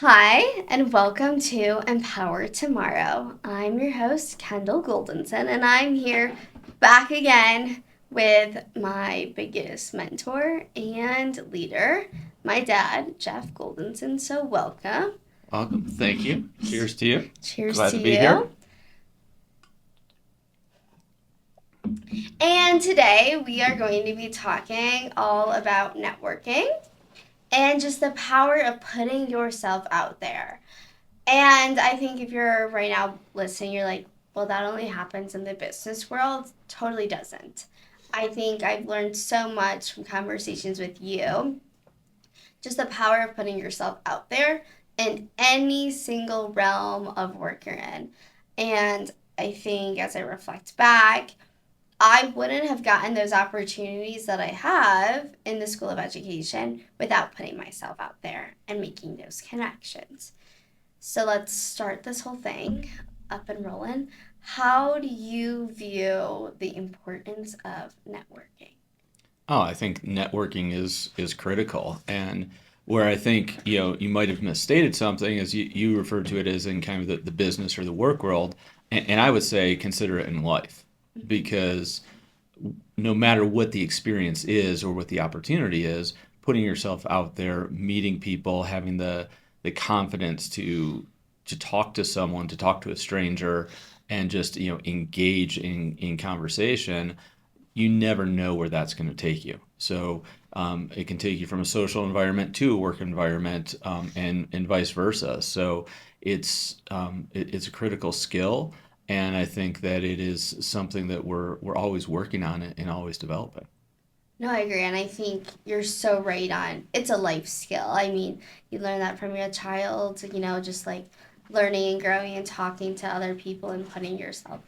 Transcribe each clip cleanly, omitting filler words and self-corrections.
Hi, and welcome to Empower Tomorrow. I'm your host, Kendall Goldenson, and I'm here back again with my biggest mentor and leader, my dad, Jeff Goldenson. So, welcome. Welcome. Thank you. Cheers to you. Cheers Glad to to be here. you. And today we are going to be talking all about networking and just the power of putting yourself out there. And I think if you're right now listening, you're like, well, that only happens in the business world. Totally doesn't. I think I've learned so much from conversations with you, just the power of putting yourself out there in any single realm of work you're in. And I think as I reflect back, I wouldn't have gotten those opportunities that I have in the School of Education without putting myself out there and making those connections. So let's start this whole thing up and rolling. How do you view the importance of networking? Oh, I think networking is critical, and where I think you might have misstated something is you referred to it as in kind of the business or the work world, and I would say consider it in life because no matter what the experience is or what the opportunity is, putting yourself out there, meeting people, having the confidence to talk to someone, to talk to a stranger, and just engage in conversation, you never know where that's going to take you. So it can take you from a social environment to a work environment, and vice versa. So it's a critical skill, and I think that it is something that we're always working on it and always developing. No, I agree. And I think you're so right on. It's a life skill. I mean, you learn that from your child, just like learning and growing and talking to other people and putting yourself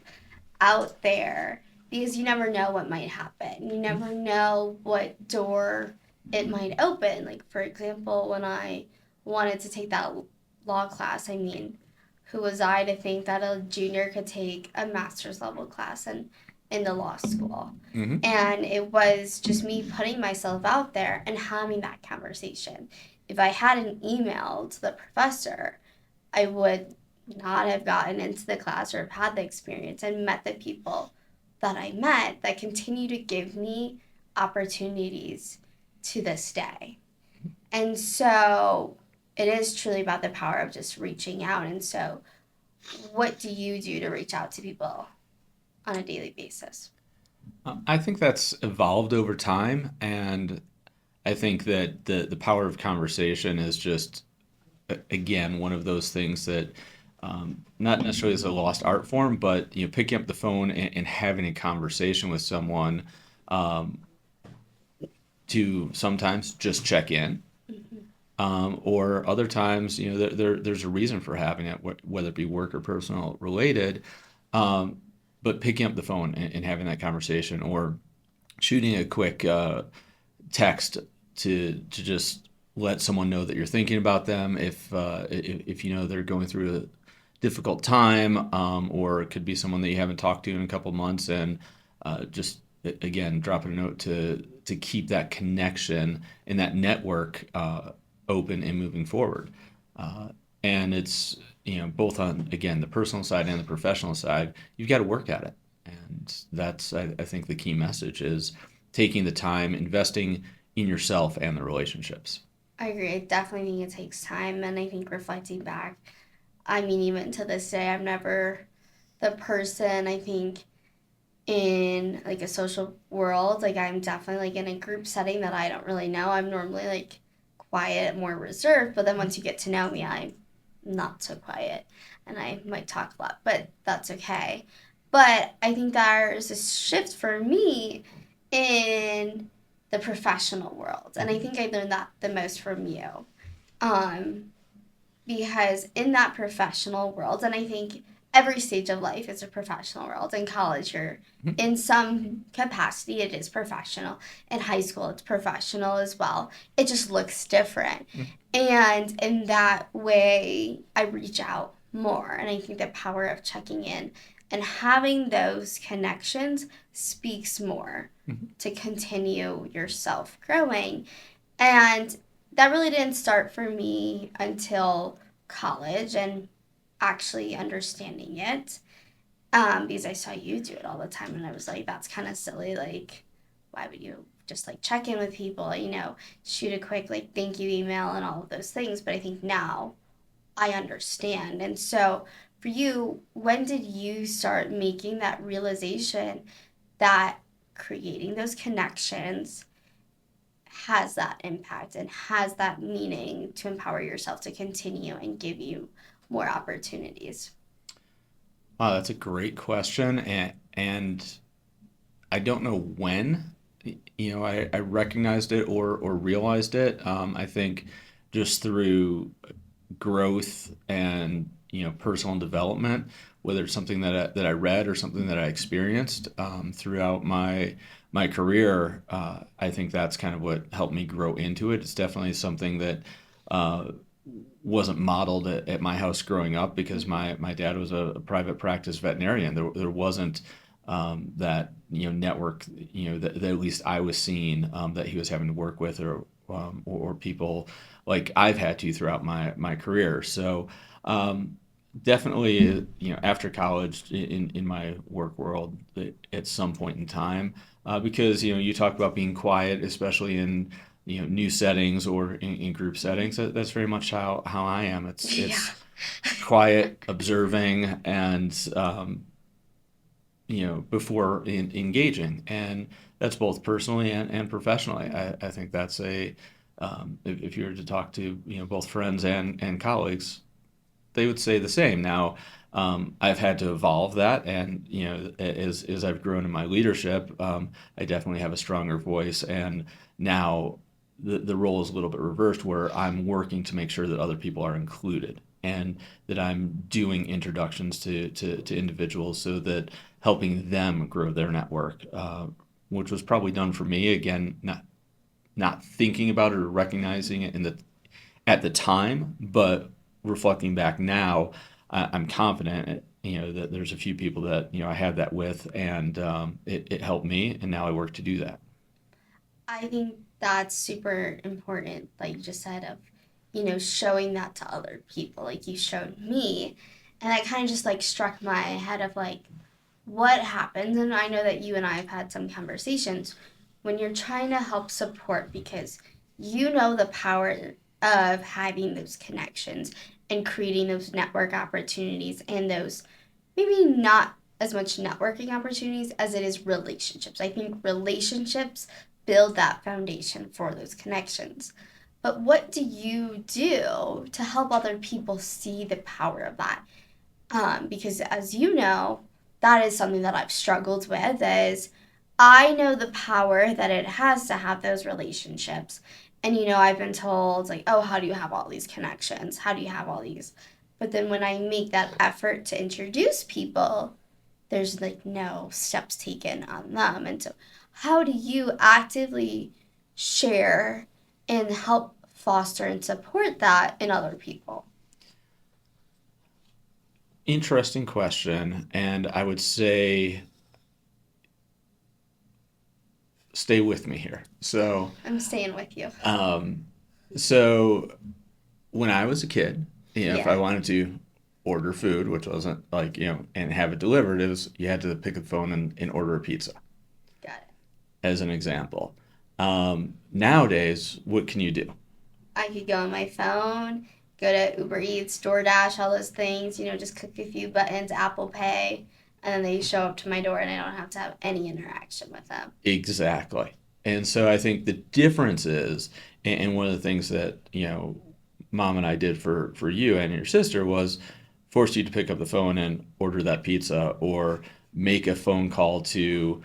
out there because you never know what might happen. You never know what door it might open. Like, for example, when I wanted to take that law class, I mean, who was I to think that a junior could take a master's level class in the law school? Hmm. And it was just me putting myself out there and having that conversation. If I hadn't emailed the professor, I would not have gotten into the class or have had the experience and met the people that I met that continue to give me opportunities to this day. And so it is truly about the power of just reaching out. And so, what do you do to reach out to people on a daily basis? I think that's evolved over time, and I think that the power of conversation is just again one of those things that not necessarily as a lost art form, but picking up the phone and having a conversation with someone um, to sometimes just check in, Mm-hmm. or other times there's a reason for having it, whether it be work or personal related. Um, but picking up the phone and having that conversation, or shooting a quick text to just let someone know that you're thinking about them if you know they're going through a difficult time, or it could be someone that you haven't talked to in a couple months, and just again dropping a note to keep that connection and that network open and moving forward. uh, and it's both on again the personal side and the professional side, you've got to work at it. And that's I think the key message is taking the time, investing in yourself and the relationships. I agree. I definitely think it takes time. And I think reflecting back, I mean, even to this day, I'm never the person I think in like a social world. Like, I'm definitely like in a group setting that I don't really know. I'm normally like quiet, more reserved. But then once you get to know me, I'm not so quiet and I might talk a lot, but that's okay. But I think there's a shift for me in the professional world. And I think I learned that the most from you. Um, because in that professional world, and I think every stage of life is a professional world. In college, you're in some capacity, it is professional. In high school, it's professional as well. It just looks different. And in that way, I reach out more. And I think the power of checking in and having those connections speaks more to continue yourself growing. And that really didn't start for me until college and actually understanding it, because I saw you do it all the time, and I was like, that's kind of silly. Like, why would you just like check in with people, shoot a quick like thank you email and all of those things? But I think now I understand. And so for you, when did you start making that realization that creating those connections has that impact and has that meaning to empower yourself to continue and give you more opportunities? That's a great question, and I don't know when, I recognized it or realized it. I think just through growth and personal development, whether it's something that I read or something that I experienced throughout my career. I think that's kind of what helped me grow into it. It's definitely something that uh, wasn't modeled at my house growing up because my dad was a private practice veterinarian. There wasn't that network that at least I was seeing that he was having to work with or people like I've had to throughout my career. So definitely after college in my work world at some point in time because you talk about being quiet, especially in new settings or in group settings. That's very much how I am. It's Yeah. quiet, observing, and before engaging, and that's both personally and professionally. I think that's if you were to talk to both friends and colleagues, they would say the same. Now, I've had to evolve that, and as I've grown in my leadership, I definitely have a stronger voice, and now the role is a little bit reversed, where I'm working to make sure that other people are included, and that I'm doing introductions to individuals so that helping them grow their network, which was probably done for me again, not thinking about it or recognizing it at the time, but reflecting back now, I'm confident, that there's a few people that I had that with, and it helped me, and now I work to do that. I think that's super important, like you just said, of, showing that to other people, like you showed me. And that kind of just like struck my head of like, what happens? And I know that you and I have had some conversations when you're trying to help support because you know the power of having those connections and creating those network opportunities and those maybe not as much networking opportunities as it is relationships. I think relationships build that foundation for those connections. But what do you do to help other people see the power of that? Because as you know, that is something that I've struggled with is I know the power that it has to have those relationships. And I've been told like, oh, how do you have all these connections? How do you have all these? But then when I make that effort to introduce people, there's like no steps taken on them. And so how do you actively share and help foster and support that in other people? Interesting question, and I would say stay with me here. I'm staying with you. Um, so when I was a kid, if I Yeah, wanted to order food, which wasn't like, and have it delivered, it was you had to pick up the phone and order a pizza, got it. as an example. Nowadays, what can you do? I could go on my phone, go to Uber Eats, DoorDash, all those things, just click a few buttons, Apple Pay, and then they show up to my door and I don't have to have any interaction with them. Exactly. And so I think the difference is, and one of the things that, mom and I did for you and your sister was force you to pick up the phone and order that pizza or make a phone call to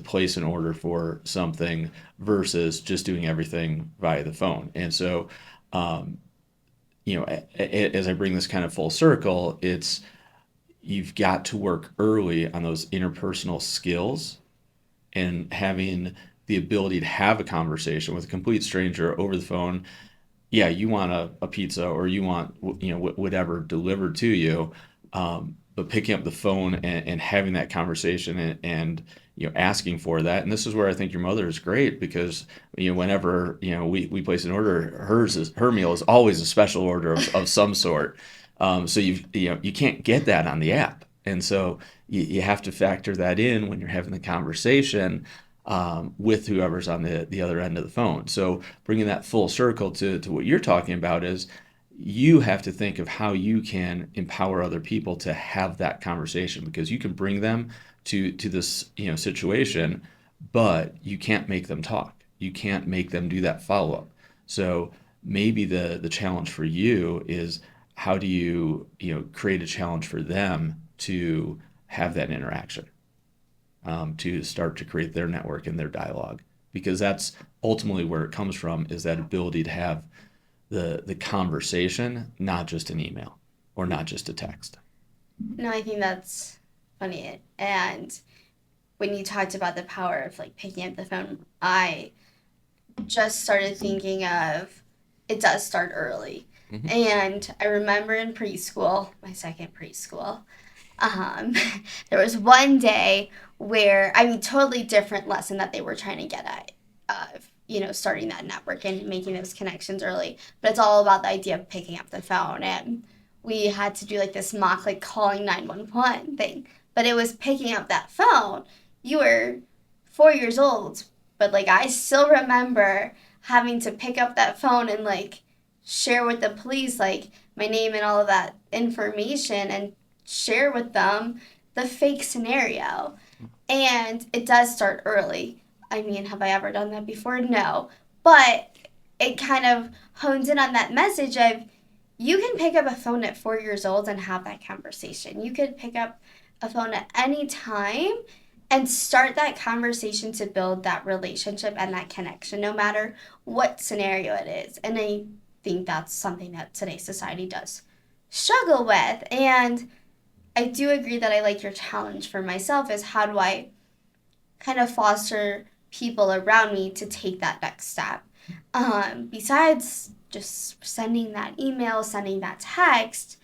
place an order for something versus just doing everything via the phone. And so, um, as I bring this kind of full circle, it's you've got to work early on those interpersonal skills and having the ability to have a conversation with a complete stranger over the phone. Yeah, you want a pizza or you want whatever delivered to you, but picking up the phone and having that conversation and asking for that. And this is where I think your mother is great because, whenever, we place an order, her meal is always a special order of some sort. So you can't get that on the app. And so you have to factor that in when you're having the conversation with whoever's on the other end of the phone. So bringing that full circle to what you're talking about is you have to think of how you can empower other people to have that conversation because you can bring them to this situation, but you can't make them talk. You can't make them do that follow up. So maybe the challenge for you is how do you create a challenge for them to have that interaction, to start to create their network and their dialogue, because that's ultimately where it comes from, is that ability to have the conversation, not just an email or not just a text. No, I think that's funny. And when you talked about the power of like picking up the phone, I just started thinking of it does start early. Mm-hmm. And I remember in preschool, my second preschool, um, there was one day where, I mean, totally different lesson that they were trying to get at, starting that network and making those connections early. But it's all about the idea of picking up the phone. And we had to do like this mock, like calling 911 thing. But it was picking up that phone. You were 4 years old, but like I still remember having to pick up that phone and like share with the police like my name and all of that information and share with them the fake scenario. And it does start early. I mean, have I ever done that before? No. But it kind of hones in on that message of you can pick up a phone at 4 years old and have that conversation. You could pick up a phone at any time and start that conversation to build that relationship and that connection, no matter what scenario it is. And I think that's something that today's society does struggle with. And I do agree that I like your challenge for myself is how do I kind of foster people around me to take that next step. Besides just sending that email, sending that text.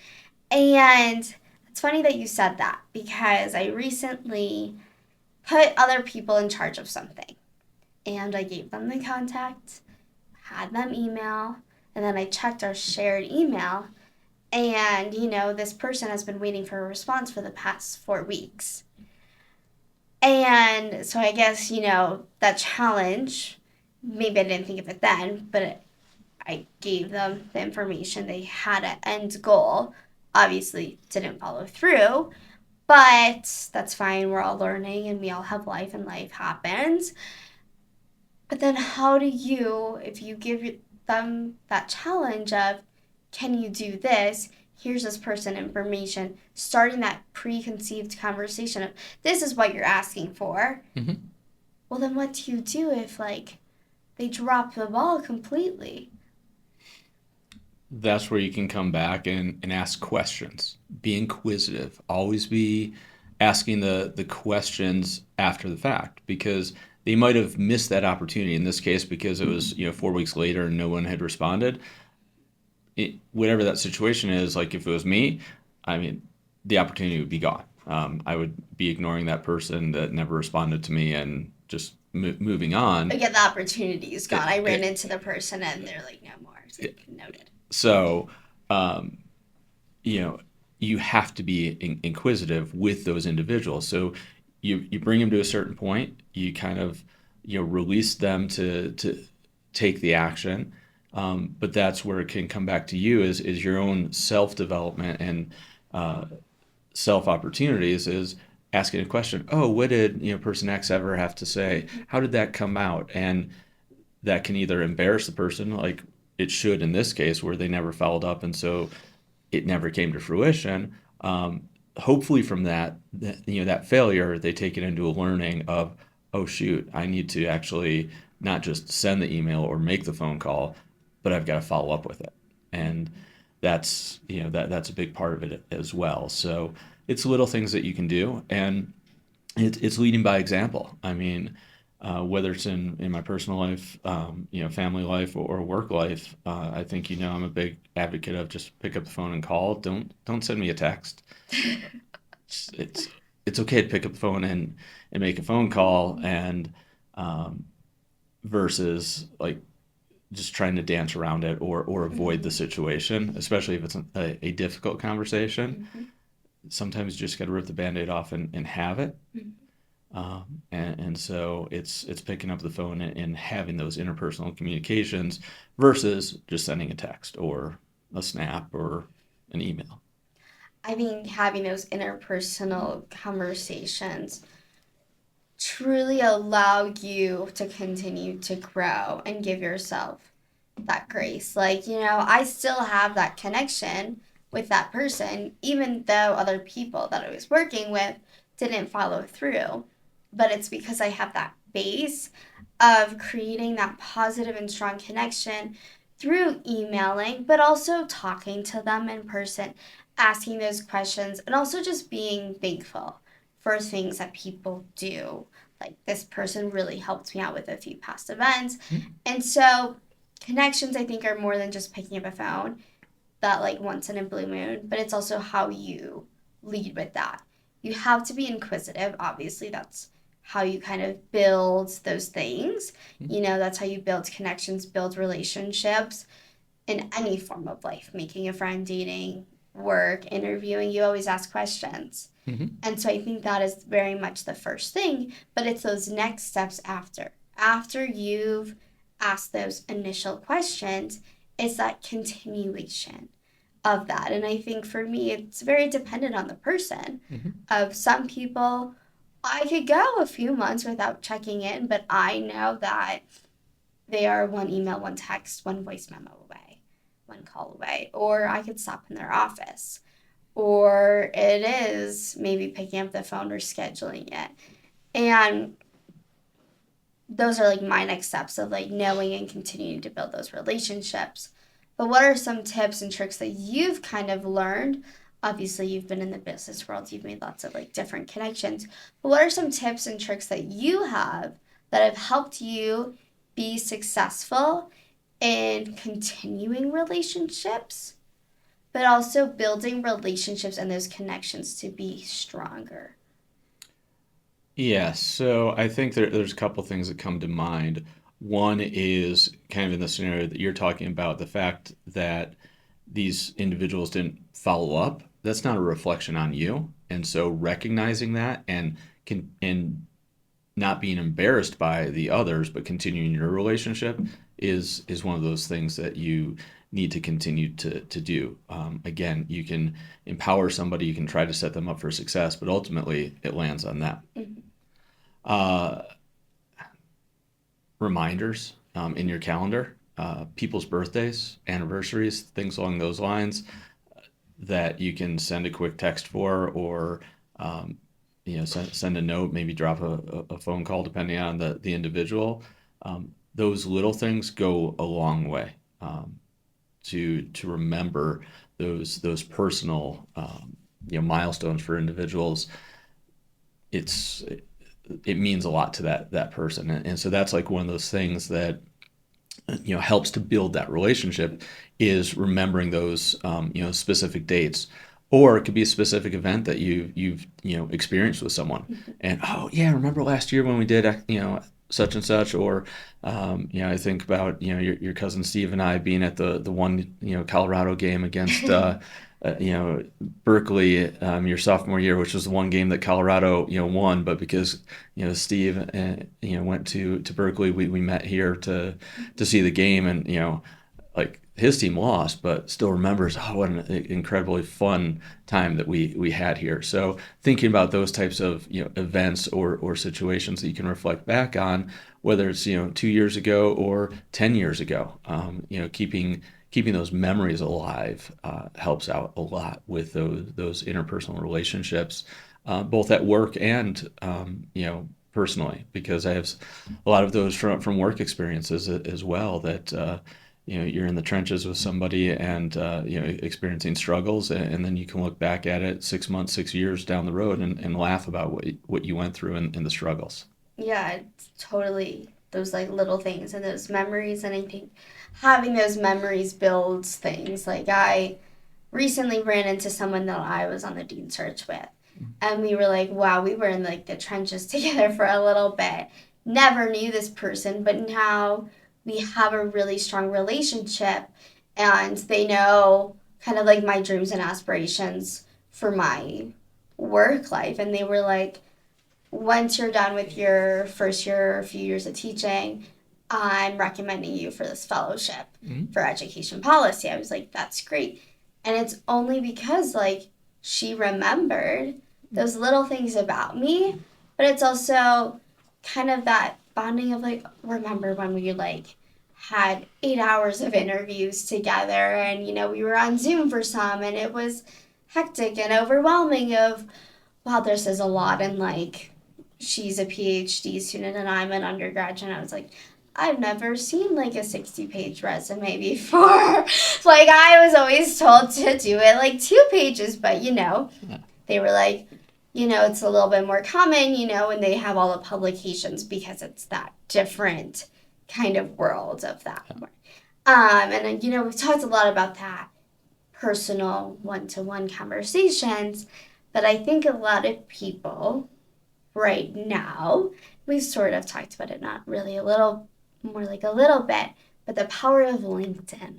And it's funny that you said that because I recently put other people in charge of something. And I gave them the contact, had them email, and then I checked our shared email. And, this person has been waiting for a response for the past 4 weeks. And so I guess, that challenge, maybe I didn't think of it then, but I gave them the information. They had an end goal. Obviously, didn't follow through, but that's fine. We're all learning and we all have life and life happens. But then how do you, if you give them that challenge of, can you do this? Here's this person information, starting that preconceived conversation of this is what you're asking for. Mm-hmm. Well, then what do you do if like they drop the ball completely? That's where you can come back and ask questions. Be inquisitive. Always be asking the questions after the fact because they might have missed that opportunity in this case because it was 4 weeks later and no one had responded. Whatever that situation is, like if it was me, I mean, the opportunity would be gone. I would be ignoring that person that never responded to me and just moving on. But yeah, the opportunity is gone. I ran into the person and they're like, no more. It's like, noted. So, you have to be inquisitive with those individuals. So you bring them to a certain point, you kind of, release them to take the action. But that's where it can come back to you is your own self-development and self-opportunities is asking a question. Oh, what did, person X ever have to say? How did that come out? And that can either embarrass the person like it should in this case where they never followed up. And so it never came to fruition. Hopefully from that failure, they take it into a learning of, oh shoot, I need to actually not just send the email or make the phone call, but I've got to follow up with it. And that's, that's a big part of it as well. So it's little things that you can do. And it's leading by example. I mean, whether it's in my personal life, family life or work life, I think, I'm a big advocate of just pick up the phone and call. Don't send me a text. It's it's okay to pick up the phone and make a phone call, and um, versus like just trying to dance around it or avoid the Mhm. situation, especially if it's a difficult conversation. Mhm. Sometimes you just got to rip the band-aid off and have it. Mhm. And so it's picking up the phone and having those interpersonal communications versus just sending a text or a snap or an email. I think having those interpersonal conversations truly allow you to continue to grow and give yourself that grace. Like, I still have that connection with that person, even though other people that I was working with didn't follow through. But it's because I have that base of creating that positive and strong connection through emailing, but also talking to them in person, asking those questions, and also just being thankful for things that people do. Like, this person really helped me out with a few past events. And so connections, I think, are more than just picking up a phone, that like once in a blue moon, but it's also how you lead with that. You have to be inquisitive. Obviously, that's how you kind of build those things. That's how you build connections, build relationships in any form of life, making a friend, dating, work, interviewing. You always ask questions. Mm-hmm. And so I think that is very much the first thing, but it's those next steps after. After you've asked those initial questions, it's that continuation of that. And I think for me, it's very dependent on the person. Mm-hmm. Of some people, I could go a few months without checking in, but I know that they are one email, one text, one voice memo away, one call away, or I could stop in their office, or it is maybe picking up the phone or scheduling it. And those are like my next steps of like knowing and continuing to build those relationships. But what are some tips and tricks that you've kind of learned? Obviously, you've been in the business world, you've made lots of like different connections. But what are some tips and tricks that you have that have helped you be successful in continuing relationships, but also building relationships and those connections to be stronger? Yeah, so I think there's a couple things that come to mind. One is kind of in the scenario that you're talking about, the fact that these individuals didn't follow up. That's not a reflection on you. And so recognizing that and not being embarrassed by the others, but continuing your relationship is one of those things that you need to continue to do. Again, you can empower somebody, you can try to set them up for success, but ultimately it lands on them. Mhm. Uh, Reminders in your calendar, people's birthdays, anniversaries, things along those lines that you can send a quick text for, or send a note, maybe drop a phone call depending on the individual. Those little things go a long way to remember those personal milestones for individuals. It's it means a lot to that person, and so that's like one of those things that helps to build that relationship, is remembering those specific dates, or it could be a specific event that you've experienced with someone, and oh yeah, remember last year when we did such and such, or I think about your cousin Steve and I being at the one Colorado game against Berkeley, your sophomore year, which was the one game that Colorado won, but because Steve went to Berkeley, we met here to see the game, and like his team lost, but still remembers, oh, what an incredibly fun time that we had here. So thinking about those types of events or situations that you can reflect back on, whether it's 2 years ago or 10 years ago, keeping those memories alive helps out a lot with those interpersonal relationships, both at work and personally, because I have a lot of those from work experiences as well, that you're in the trenches with somebody, and experiencing struggles, and then you can look back at it 6 months, 6 years down the road, and laugh about what you went through in the struggles. Yeah, it's totally those like little things and those memories. And I think having those memories builds things. Like, I recently ran into someone that I was on the dean search with. and we were like, wow, we were in like the trenches together for a little bit. Never knew this person, but now we have a really strong relationship, and they know kind of like my dreams and aspirations for my work life. And they were like, once you're done with your first year or a few years of teaching, I'm recommending you for this fellowship for education policy. I was like, that's great. And it's only because like she remembered those little things about me, but it's also kind of that bonding of like, remember when we like had 8 hours of interviews together, and we were on Zoom for some, and it was hectic and overwhelming of, wow, this is a lot. And like, she's a PhD student and I'm an undergraduate. And I was like, I've never seen like a 60-page resume before. Like, I was always told to do it like 2 pages, but they were like, it's a little bit more common, when they have all the publications, because it's that different kind of world of that. And we've talked a lot about that personal one-to-one conversations, but I think a lot of people right now, we've sort of talked about it, not really a little, more like a little bit, but the power of LinkedIn.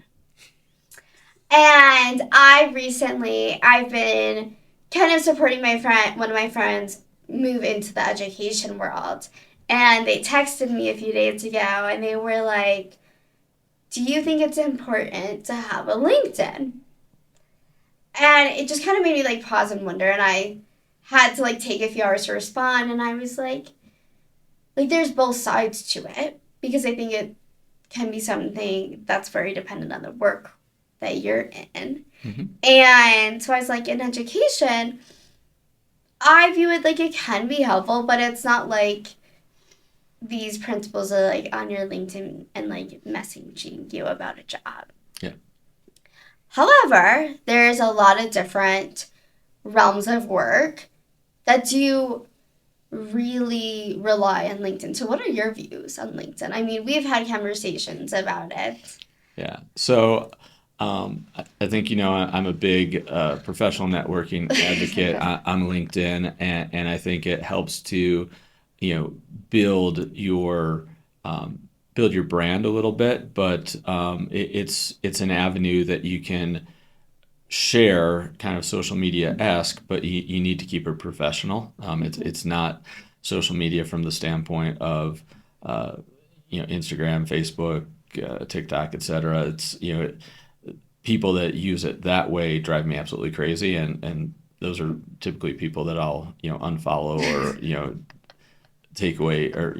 And I've been kind of supporting one of my friends move into the education world. And they texted me a few days ago and they were like, do you think it's important to have a LinkedIn? And it just kind of made me like pause and wonder. And I had to like take a few hours to respond. And I was like there's both sides to it, because I think it can be something that's very dependent on the work that you're in. Mm-hmm. And so I was like, in education, I view it like it can be helpful, but it's not like these principles are like on your LinkedIn and like messaging you about a job. Yeah. However, there's a lot of different realms of work that do really rely on LinkedIn. So what are your views on LinkedIn? I mean, we've had conversations about it. Yeah. So I think, I'm a big professional networking advocate on LinkedIn, and I think it helps to, build your build your brand a little bit, but it's an avenue that you can share kind of social media-esque, but you need to keep it professional. It's not social media from the standpoint of Instagram, Facebook, TikTok, etc. It's people that use it that way drive me absolutely crazy, and those are typically people that I'll unfollow or take away or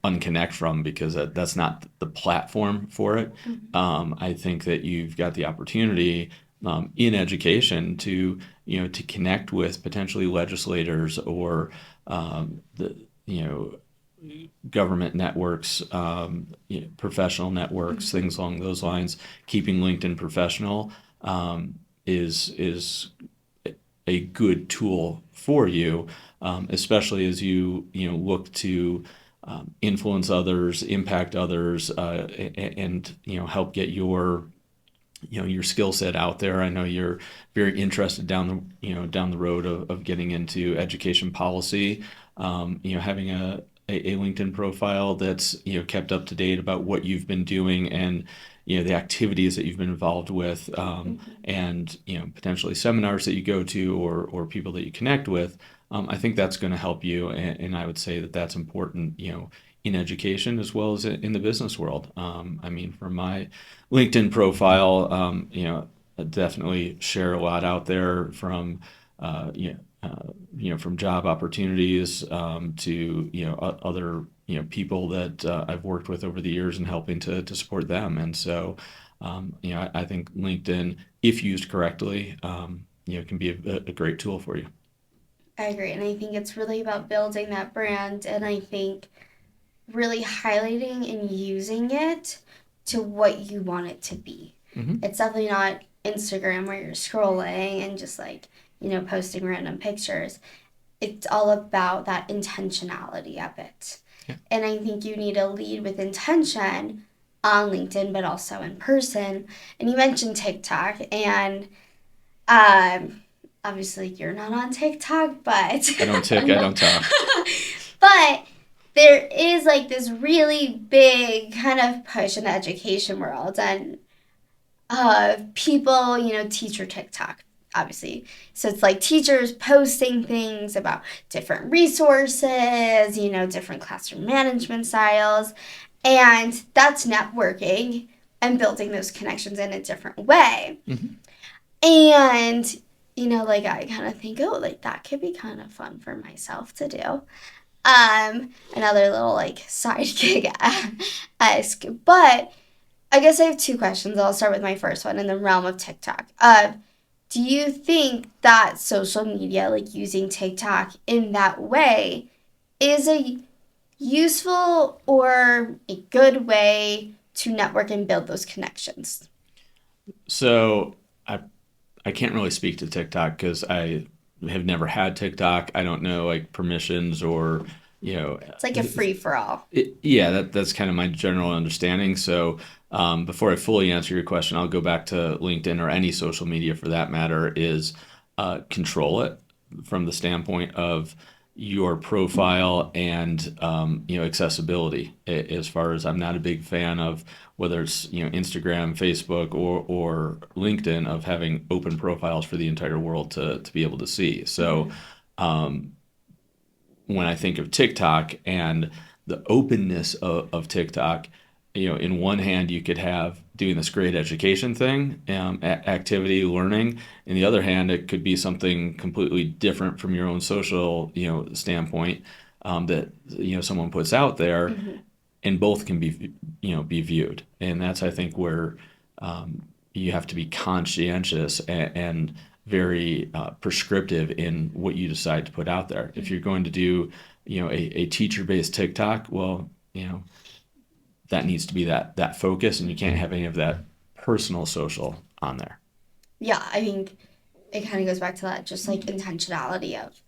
unconnect from, because that's not the platform for it. I think that you've got the opportunity in education to connect with potentially legislators or the government networks, professional networks, things along those lines. Keeping LinkedIn professional is a good tool for you, especially as you look to influence others, impact others, and help get your skill set out there. I know you're very interested down the road of getting into education policy. Having a LinkedIn profile that's kept up to date about what you've been doing and the activities that you've been involved with, and potentially seminars that you go to or people that you connect with. I think that's going to help you, and I would say that that's important, in education as well as in the business world. I mean, for my LinkedIn profile, I definitely share a lot out there from from job opportunities to other people that I've worked with over the years and helping to support them. And so I think LinkedIn, if used correctly, can be a great tool for you. I agree. And I think it's really about building that brand. And I think really highlighting and using it to what you want it to be. Mm-hmm. It's definitely not Instagram where you're scrolling and just like, posting random pictures. It's all about that intentionality of it. Yeah. And I think you need to lead with intention on LinkedIn, but also in person. And you mentioned TikTok, and obviously you're not on TikTok, but I don't tick, I don't talk. but there is like this really big kind of push in the education world, and people, teacher TikTok, obviously. So it's like teachers posting things about different resources, different classroom management styles, and that's networking and building those connections in a different way. Mm-hmm. And, like I kind of think, oh, like that could be kind of fun for myself to do. Another little like side gig esque. But I guess I have two questions. I'll start with my first one in the realm of TikTok. Do you think that social media, like using TikTok in that way, is a useful or a good way to network and build those connections? So I can't really speak to TikTok because I have never had TikTok. I don't know like permissions or you know It's like a free for all. yeah, that's kind of my general understanding. So before I fully answer your question, I'll go back to LinkedIn or any social media for that matter. Is control it from the standpoint of your profile and accessibility. As far as I'm not a big fan of whether it's Instagram, Facebook, or LinkedIn of having open profiles for the entire world to be able to see. So um, when I think of TikTok and the openness of TikTok, in one hand you could have doing this great education thing, activity, learning. In the other hand, it could be something completely different from your own social, standpoint that someone puts out there, Mm-hmm. and both can be viewed. And that's I think where you have to be conscientious and very prescriptive in what you decide to put out there. If you're going to do, a teacher-based TikTok, well, that needs to be that focus, and you can't have any of that personal social on there. Yeah, I think it kind of goes back to that just like intentionality of,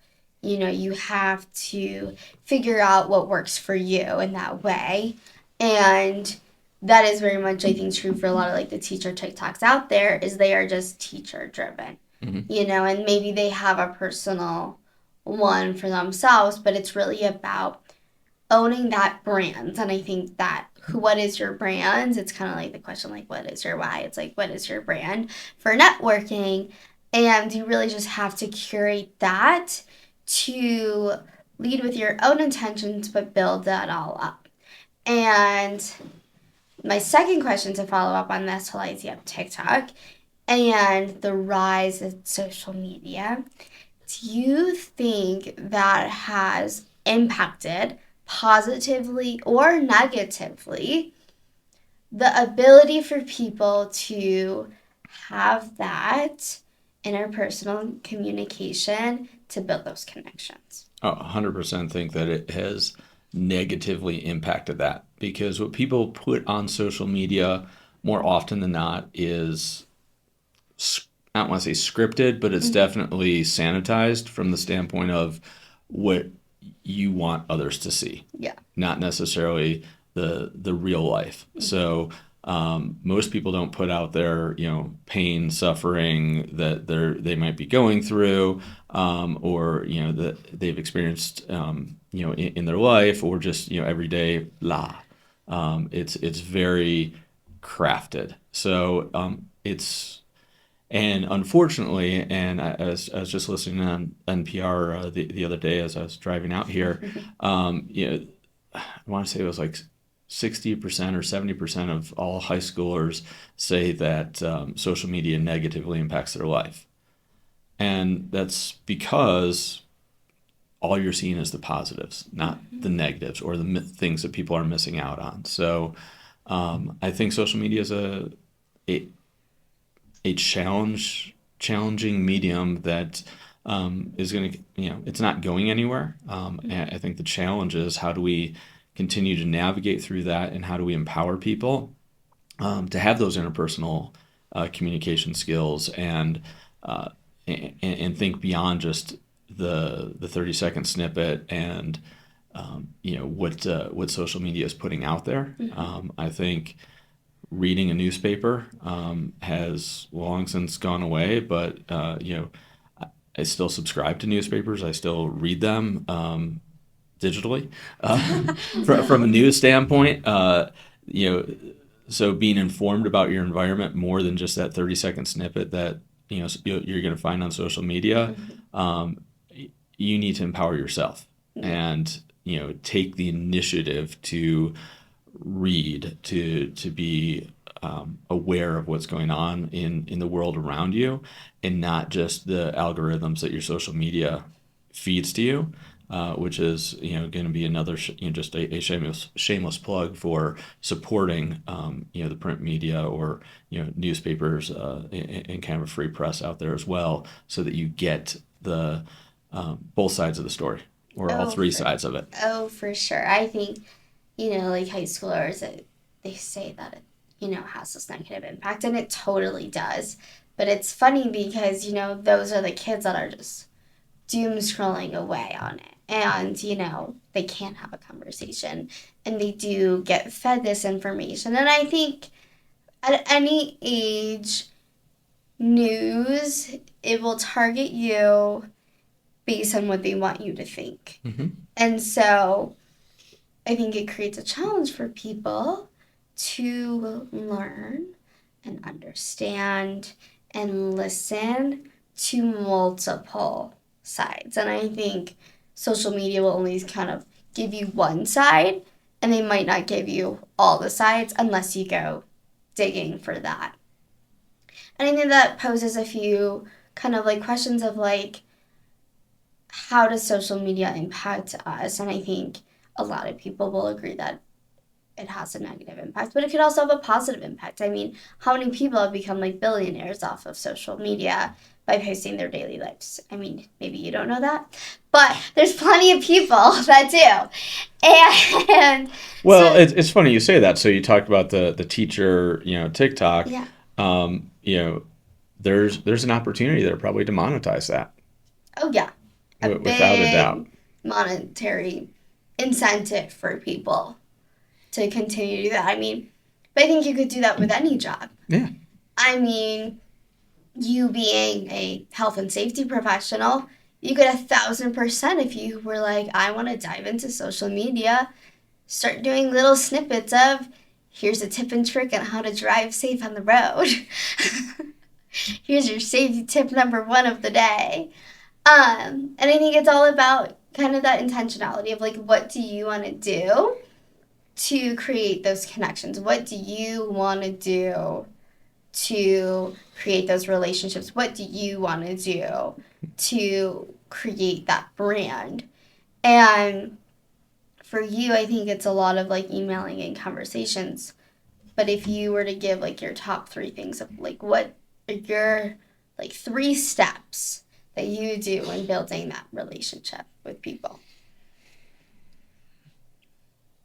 you have to figure out what works for you in that way. And that is very much, I think, true for a lot of like the teacher TikToks out there is they are just teacher driven, Mm-hmm. and maybe they have a personal one for themselves, but it's really about owning that brand. And I think that what is your brand? It's kind of like the question, like, what is your why? It's like, what is your brand for networking? And you really just have to curate that to lead with your own intentions, but build that all up. And my second question to follow up on this whole idea of TikTok and the rise of social media, do you think that has impacted positively or negatively the ability for people to have that interpersonal communication to build those connections? Oh, 100% think that it has negatively impacted that because what people put on social media more often than not is I don't want to say scripted, but it's Mm-hmm. definitely sanitized from the standpoint of what you want others to see, Yeah. not necessarily the real life. So most people don't put out their pain, suffering that they might be going through, or that they've experienced in their life, or just everyday blah. It's very crafted. So it's and unfortunately, and I was just listening on NPR the other day as I was driving out here, I want to say it was like 60% or 70% of all high schoolers say that social media negatively impacts their life. And that's because all you're seeing is the positives, not the negatives or the things that people are missing out on. So I think social media is a, a challenging medium that is going to it's not going anywhere. And I think the challenge is how do we continue to navigate through that, and how do we empower people to have those interpersonal communication skills uh, and think beyond just the 30-second snippet and what social media is putting out there. Mm-hmm. I think reading a newspaper has long since gone away, but I still subscribe to newspapers. I still read them digitally. From a news standpoint, you know, so being informed about your environment more than just that 30-second snippet that you're going to find on social media, Mhm. um, you need to empower yourself Yeah. and take the initiative to read, to be aware of what's going on in the world around you, and not just the algorithms that your social media feeds to you, which is going to be another just a shameless plug for supporting the print media or newspapers and kind of a free press out there as well, so that you get the both sides of the story or all Oh, three for sides of it. oh, for sure. I think, like high schoolers, they say that it has this negative impact, and it totally does. But it's funny because, those are the kids that are just doom scrolling away on it. And, they can't have a conversation, and they do get fed this information. And I think at any age, news, it will target you based on what they want you to think. Mm-hmm. And so I think it creates a challenge for people to learn and understand and listen to multiple sides. And I think social media will only kind of give you one side, and they might not give you all the sides unless you go digging for that. And I think that poses a few kind of like questions of like, how does social media impact us? And I think a lot of people will agree that it has a negative impact, but it could also have a positive impact. I mean, how many people have become like billionaires off of social media by posting their daily lives? I mean, maybe you don't know that, but there's plenty of people that do. And Well, so, it's funny you say that. So you talked about the teacher, TikTok. yeah. Um, you know, there's an opportunity there probably to monetize that Oh, yeah. A without a doubt. big monetary incentive for people to continue to do that. I mean, but I think you could do that with any job. Yeah. I mean, you being a health and safety professional, you could 1,000% if you were like, I want to dive into social media, start doing little snippets of here's a tip and trick on how to drive safe on the road. Here's your safety tip number one of the day. And I think it's all about kind of that intentionality of like, what do you want to do to create those connections? What do you want to do to create those relationships? What do you want to do to create that brand? And for you, I think it's a lot of like emailing and conversations. But if you were to give like your top three things of like what are your like three steps that you do in building that relationship with people?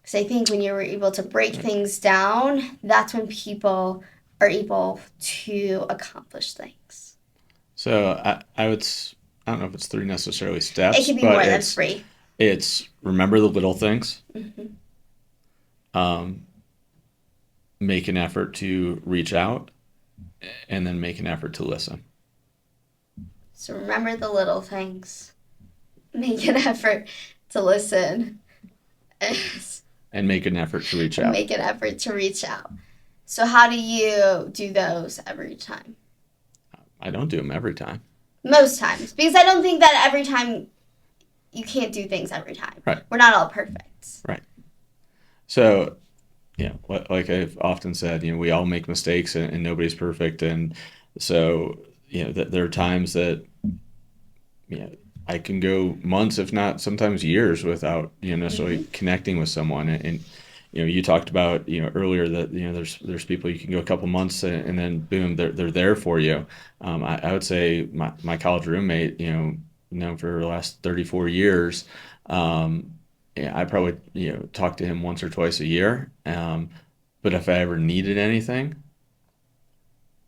Because I think when you're able to break things down, that's when people are able to accomplish things. So I don't know if it's three necessarily It steps, could be but more than three. it's remember the little things. Mm-hmm. Um, make an effort to reach out, and then make an effort to listen. So remember the little things. Make an effort to listen and And make an effort to reach out. make an effort to reach out. So how do you do those every time? I don't do them every time. Most times. Because I don't think that every time you can't do things every time. Right. We're not all perfect. Right. So, like I've often said, we all make mistakes, and nobody's perfect. And so, there are times that, I can go months, if not sometimes years, without, necessarily Mm-hmm. connecting with someone. And you talked about, earlier that, there's people you can go a couple months, and then boom, they're there for you. I would say my college roommate, known for the last 34 years, yeah, I probably talk to him once or twice a year. But if I ever needed anything,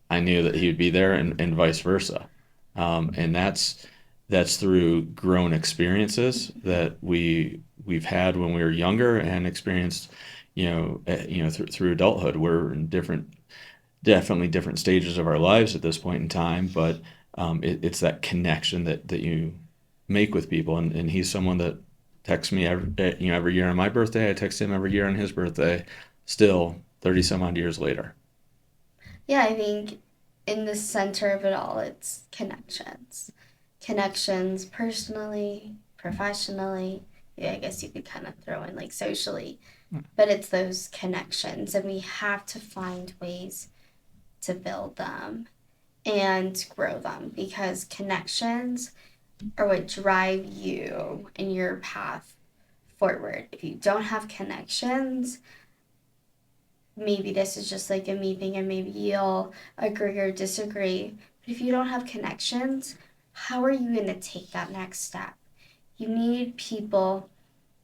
I knew that he would be there, and vice versa. And that's through grown experiences that we've had when we were younger, and experienced, through adulthood. We're in definitely different stages of our lives at this point in time, but It's that connection that you make with people, and he's someone that texts me every year on my birthday. I text him every year on his birthday. Still, 30 some odd years later. Yeah, I think in the center of it all, it's connections. Connections personally, professionally. Yeah, I guess you could kind of throw in like socially, but it's those connections, and we have to find ways to build them and grow them because connections are what drive you in your path forward. If you don't have connections, maybe this is just like a me thing and maybe you'll agree or disagree. But if you don't have connections, how are you going to take that next step? You need people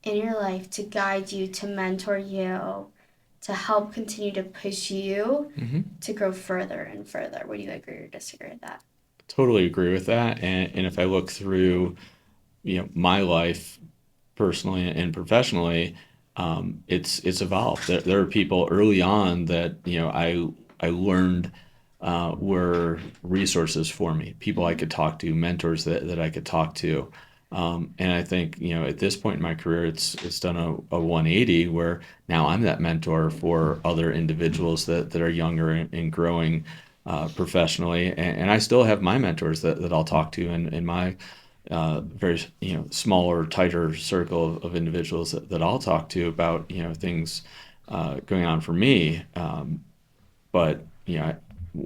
in your life to guide you, to mentor you, to help continue to push you Mm-hmm. to grow further and further. Would you agree or disagree with that? Totally agree with that. And if I look through, my life personally and professionally, it's evolved. There are people early on that I learned were resources for me, people I could talk to, mentors that I could talk to. And I think at this point in my career, it's done a 180 where now I'm that mentor for other individuals that are younger and growing professionally, and I still have my mentors that I'll talk to in my very smaller, tighter circle of individuals that I'll talk to about things going on for me. But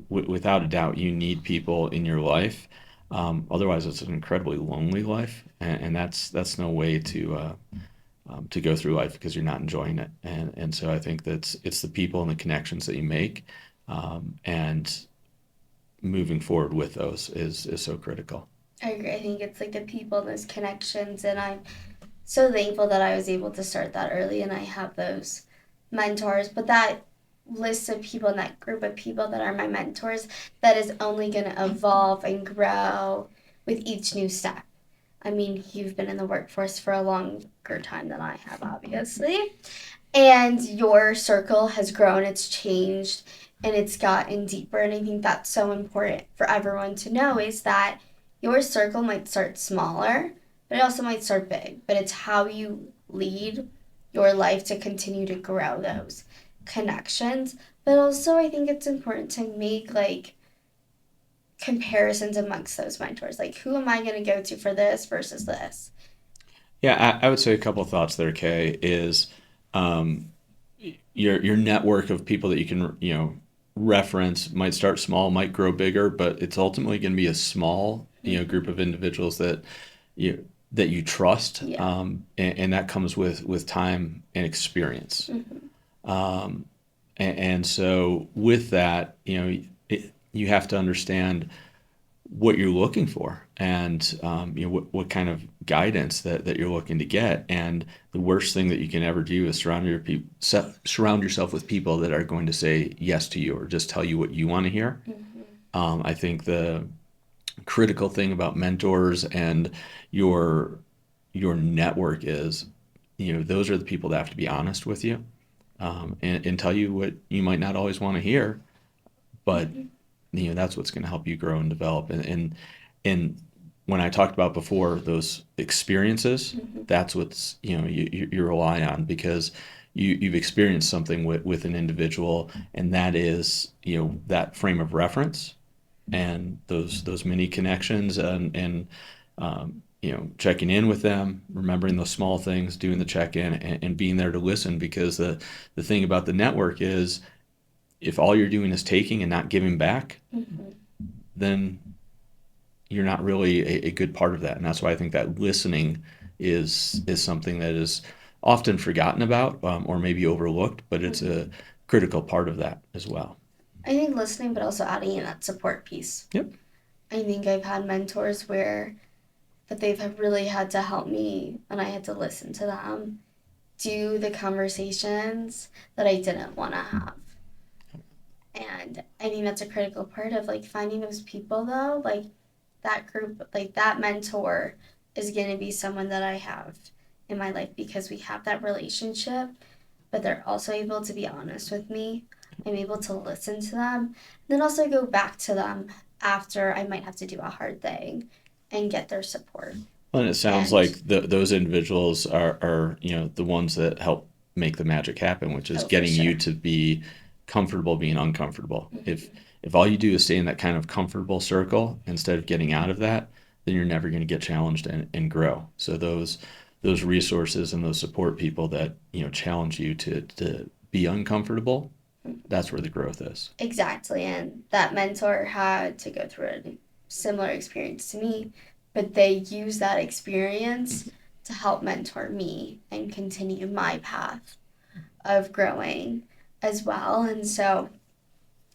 without a doubt, you need people in your life. Otherwise, it's an incredibly lonely life, and that's no way to go through life because you're not enjoying it. And so I think that it's the people and the connections that you make, and moving forward with those is so critical. I agree. I think it's like the people, those connections, and I'm so thankful that I was able to start that early and I have those mentors. But that list of people and that group of people that are my mentors, that is only going to evolve and grow with each new step. I mean, you've been in the workforce for a longer time than I have, obviously. And your circle has grown, it's changed, and it's gotten deeper. And I think that's so important for everyone to know is that your circle might start smaller, but it also might start big. But it's how you lead your life to continue to grow those connections. But also, I think it's important to make like comparisons amongst those mentors. Like, who am I going to go to for this versus this? Yeah, I would say a couple of thoughts there, Kay, is um, your network of people that you can reference might start small, might grow bigger, but it's ultimately going to be a small group of individuals that you trust, Yeah. and that comes with time and experience. Mm-hmm. And so with that, you have to understand what you're looking for, and what kind of guidance that you're looking to get. And the worst thing that you can ever do is surround yourself with people that are going to say yes to you or just tell you what you want to hear. Mm-hmm. I think the critical thing about mentors and your your network is, those are the people that have to be honest with you, and tell you what you might not always want to hear, but Mm-hmm. that's what's going to help you grow and develop. And when I talked about before those experiences, Mm-hmm. that's what's you rely on, because you've experienced something with an individual, and that is that frame of reference and those mini connections, and checking in with them, remembering those small things, doing the check-in, and being there to listen, because the thing about the network is, if all you're doing is taking and not giving back, Mm-hmm. then you're not really a good part of that. And that's why I think that listening is something that is often forgotten about, or maybe overlooked, but it's Mm-hmm. a critical part of that as well. I think listening, but also adding in that support piece. Yep. I think I've had mentors where that they've really had to help me, and I had to listen to them do the conversations that I didn't want to have. And I think that's a critical part of like finding those people though, like that group, like that mentor is going to be someone that I have in my life because we have that relationship, but they're also able to be honest with me. I'm able to listen to them, and then also go back to them after I might have to do a hard thing and get their support. Well, and it sounds And like those individuals are, the ones that help make the magic happen, which is oh, for getting you sure. to be comfortable being uncomfortable. If Hmm. if all you do is stay in that kind of comfortable circle instead of getting out of that, then you're never going to get challenged and grow. So those resources and those support people that, challenge you to be uncomfortable, that's where the growth is. Exactly. And that mentor had to go through a similar experience to me, but they used that experience to help mentor me and continue my path of growing as well. And so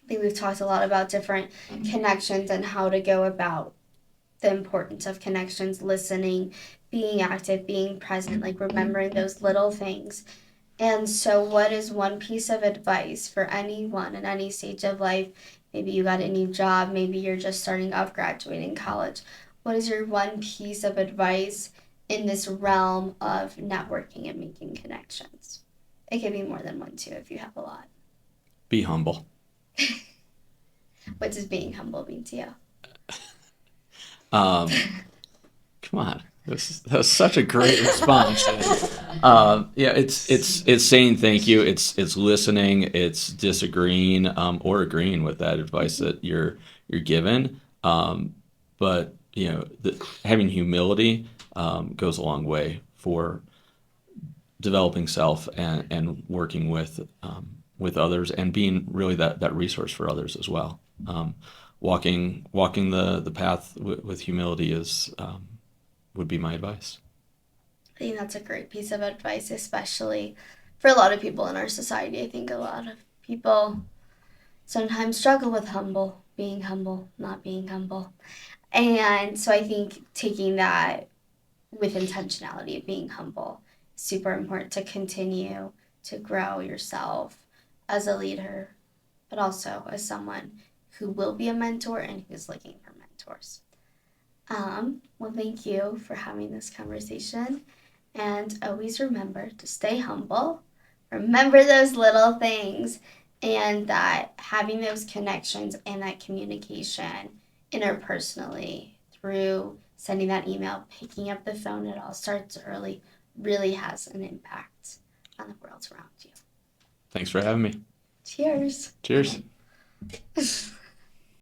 I think we've talked a lot about different connections and how to go about the importance of connections, listening, being active, being present, like remembering those little things. And so, what is one piece of advice for anyone in any stage of life? Maybe you got a new job, maybe you're just starting off graduating college. What is your one piece of advice in this realm of networking and making connections? It can be more than one, too, if you have a lot. Be humble. What does being humble mean to you? Um, Come on. That's such a great response. Yeah, it's saying thank you. It's listening. It's disagreeing or agreeing with that advice that you're given. But having humility goes a long way for developing self and working with others and being really that resource for others as well. Walking the path with humility is would be my advice. I think that's a great piece of advice, especially for a lot of people in our society. I think a lot of people sometimes struggle with being humble, not being humble. And so I think taking that with intentionality of being humble is super important to continue to grow yourself as a leader, but also as someone who will be a mentor and who's looking for mentors. Well, thank you for having this conversation. And always remember to stay humble. Remember those little things, and that having those connections and that communication interpersonally through sending that email, picking up the phone, it all starts early, really has an impact on the world around you. Thanks for having me. Cheers. Cheers.